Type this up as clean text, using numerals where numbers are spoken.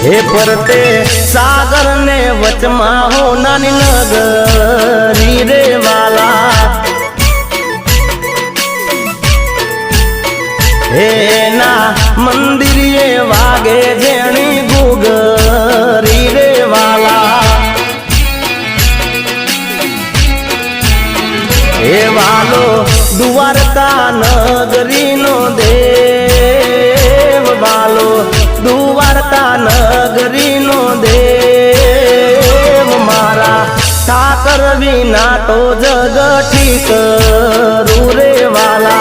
हे परते सागर ने वचमा हो नानी नगरी रे वाला हे ना मंदिर ये वागे जेणी गुगरी रे वाला हे वालो द्वारका नगरी नो देव वालो द्वारका नगरी नो देव मारा ठाकर विना तो जग ठीक रू रे वाला।